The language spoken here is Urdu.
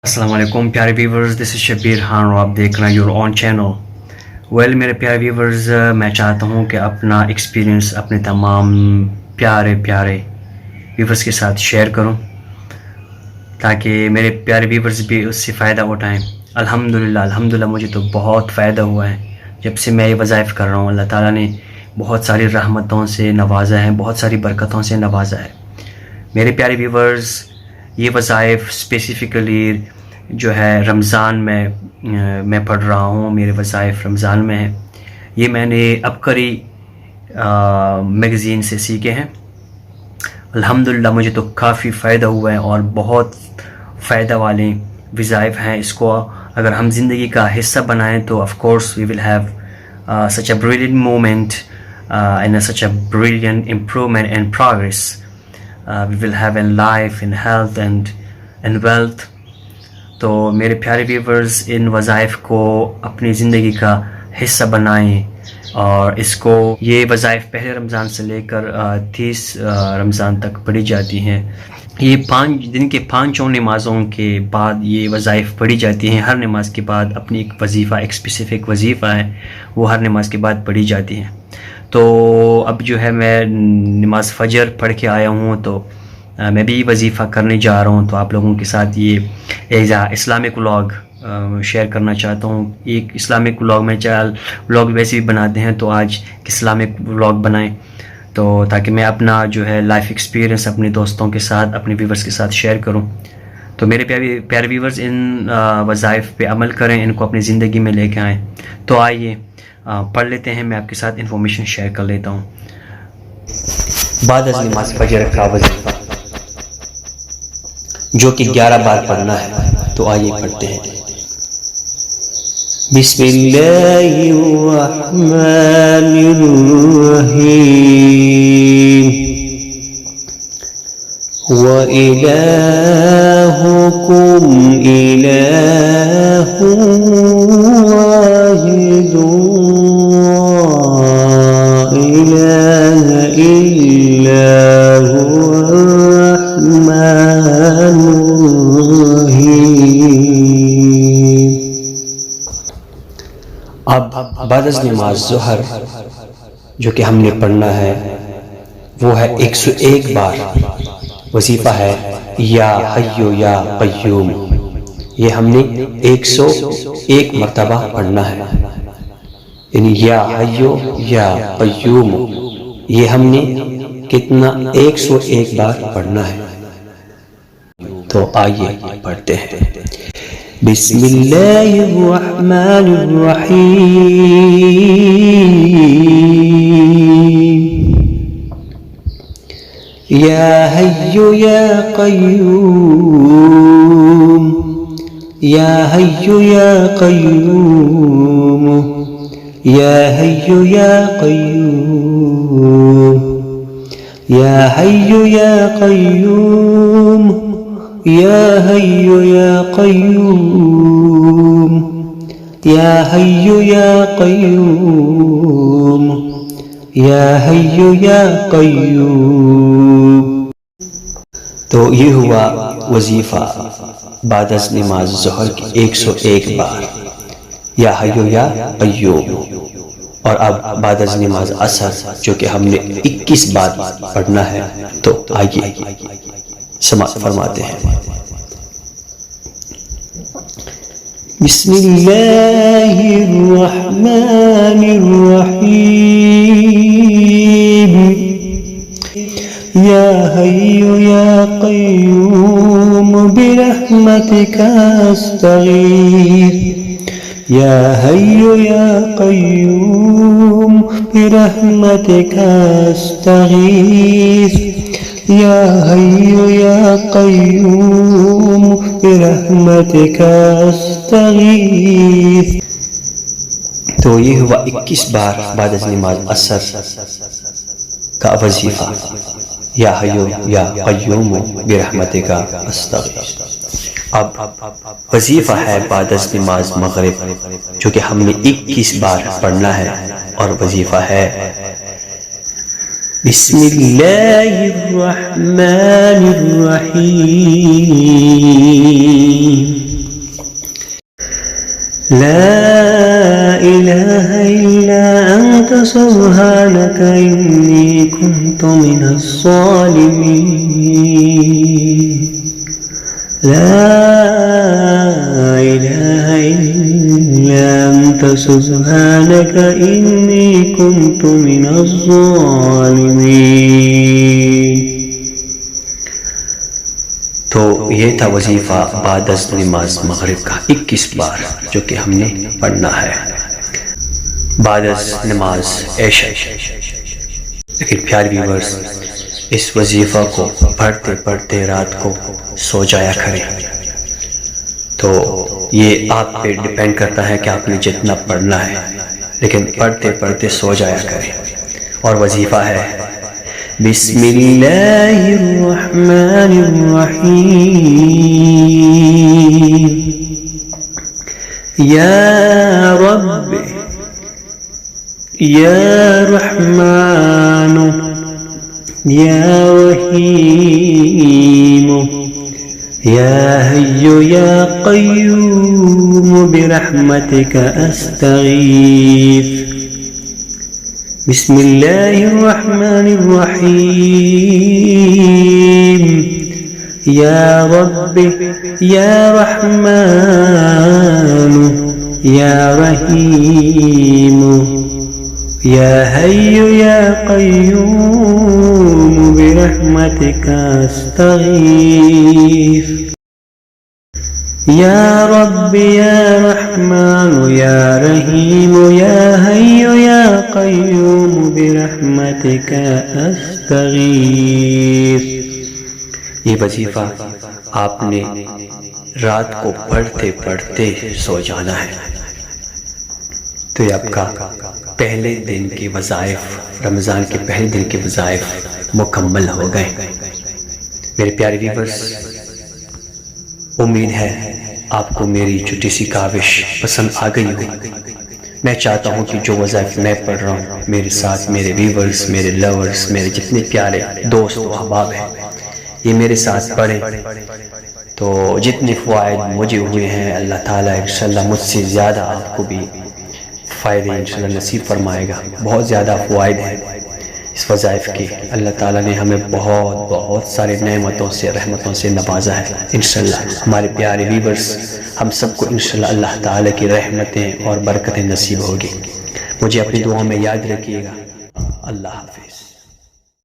السلام علیکم پیارے ویورز، دس از شبیر خان اور آپ دیکھ رہے ہیں یور اون چینل. میرے پیارے ویورز، میں چاہتا ہوں کہ اپنا ایکسپیرینس اپنے تمام پیارے ویورز کے ساتھ شیئر کروں تاکہ میرے پیارے ویورز بھی اس سے فائدہ اٹھائیں. الحمدللہ مجھے تو بہت فائدہ ہوا ہے جب سے میں یہ وظائف کر رہا ہوں. اللہ تعالیٰ نے بہت ساری رحمتوں سے نوازا ہے، بہت ساری برکتوں سے نوازا ہے. میرے پیارے ویورز، یہ وظائف اسپیسیفکلی جو ہے رمضان میں پڑھ رہا ہوں. میرے وظائف رمضان میں ہیں. یہ میں نے عبقری میگزین سے سیکھے ہیں. الحمدللہ مجھے تو کافی فائدہ ہوا ہے اور بہت فائدہ والے وظائف ہیں. اس کو اگر ہم زندگی کا حصہ بنائیں تو of course we will have such a brilliant moment and such a brilliant improvement and progress we will have in life, in health and wealth. تو میرے پیارے ویورز، ان وظائف کو اپنی زندگی کا حصہ بنائیں اور اس کو یہ وظائف پہلے رمضان سے لے کر 30 رمضان تک پڑھی جاتی ہیں. یہ 5 دن کے 5 نمازوں کے بعد یہ وظائف پڑھی جاتی ہیں. ہر نماز کے بعد اپنی ایک وظیفہ، ایک اسپیسیفک وظیفہ ہے، وہ ہر نماز کے بعد پڑھی جاتی ہیں. تو اب جو ہے میں نماز فجر پڑھ کے آیا ہوں تو میں بھی وظیفہ کرنے جا رہا ہوں. تو آپ لوگوں کے ساتھ یہ ایک اسلامک ولاگ شیئر کرنا چاہتا ہوں. ایک اسلامک ولاگ میں ولاگ ویسے بھی بناتے ہیں تو آج اسلامک ولاگ بنائیں تو تاکہ میں اپنا جو ہے لائف ایکسپیرینس اپنے دوستوں کے ساتھ، اپنے ویورز کے ساتھ شیئر کروں. تو میرے پیارے ویورز، ان وظائف پہ عمل کریں، ان کو اپنی زندگی میں لے کے آئیں. تو آئیے پڑھ لیتے ہیں. میں آپ کے ساتھ انفارمیشن شیئر کر لیتا ہوں. بعد از نماز فجر کا وظیفہ جو کہ 11 بار پڑھنا ہے. تو آئیے پڑھتے ہیں. بسم اللہ الرحمن الرحیم. وَإِلَٰهُكُمْ إِلَٰهٌ وَاحِدٌ لَا إِلَٰهَ إِلَّا هُوَ الرَّحْمَٰنُ الرَّحِيمُ. اب بعد از نماز ظہر جو کہ ہم نے پڑھنا ہے وہ ہے 101 بار وظیفہ ہے یا حیو یا قیوم. یہ ہم نے 101 مرتبہ پڑھنا ہے. یعنی یا حیو یا قیوم یہ ہم نے کتنا 101 بار پڑھنا ہے. تو آئیے پڑھتے ہیں. بسم اللہ الرحمن الرحیم. یا حی یا قیوم. یا حی یا قیوم. یا حی یا قیوم. یا حی یا قیوم. یا حی یا قیوم. یا حی یا قیوم. یا حی یا قیوم. تو یہ ہوا وظیفہ بعد از نماز ظہر کی 101 بار یا حی یا قیوم. اور اب بعد از نماز عصر جو کہ ہم نے 21 بار پڑھنا ہے. تو آئیے سماعت فرماتے ہیں. بسم اللہ الرحمن الرحیم. یا حی یا قیوم برحمتک استغیث. یا حی یا قیوم برحمتک استغیث. یا حی یا قیوم برحمتک استغیث. تو یہ ہوا 21 بار بعد از نماز عصر کا وظیفہ یا حی یا قیوم برحمتک استغیث. اب وظیفہ ہے بعد از نماز مغرب جو کہ ہم نے 21 بار پڑھنا ہے. اور وظیفہ ہے بسم اللہ الرحمن الرحیم لا الہ الا انت سبحانک انی کنت من الظالمین لا الہ الا انت سبحانک انی کنت من الظالمین۔ تو یہ تھا وظیفہ بعد از نماز مغرب کا 21 بار جو کہ ہم نے پڑھنا ہے بعد از نماز عشاء۔ لیکن پیارے ویورز، اس وظیفہ کو پڑھتے پڑھتے رات کو سو جایا کریں۔ تو یہ آپ پہ ڈیپینڈ کرتا ہے کہ آپ نے جتنا پڑھنا ہے، لیکن پڑھتے پڑھتے سو جایا کریں۔ اور وظیفہ ہے بسم اللہ الرحمن الرحیم یا رب یا رحمن یا رحیم یا حی یا قیوم برحمتک استغیث۔ بسم اللہ الرحمن الرحیم یا رب یا رحمن یا رحیم یا حی یا قیوم برحمتک استغیث۔ یا رب یا رحمن یا رحیم یا حی یا قیوم برحمتک استغیث۔ یہ وظیفہ آپ نے رات کو پڑھتے پڑھتے سو جانا ہے۔ تو یہ آپ کا پہلے دن کے وظائف، رمضان کے پہلے دن کے وظائف مکمل ہو گئے۔ میرے پیارے ویورز، امید ہے آپ کو میری چھوٹی سی کاوش پسند آ گئی ہوگی۔ میں چاہتا ہوں کہ جو وظائف میں پڑھ رہا ہوں میرے ساتھ میرے ویورز، میرے لورز، میرے جتنے پیارے دوست و احباب ہیں یہ میرے ساتھ پڑھیں، تو جتنے فوائد مجھے ہوئے ہیں اللہ تعالیٰ انشاءاللہ مجھ سے زیادہ آپ کو بھی فائدے انشاءاللہ نصیب فرمائے گا۔ بہت زیادہ فوائد ہیں اس وظائف کے۔ اللہ تعالیٰ نے ہمیں بہت سارے نعمتوں سے، رحمتوں سے نوازا ہے۔ انشاءاللہ ہمارے پیارے ویورز، ہم سب کو انشاءاللہ اللہ تعالیٰ کی رحمتیں اور برکتیں نصیب ہوگی۔ مجھے اپنی دعاؤں میں یاد رکھیے گا۔ اللہ حافظ۔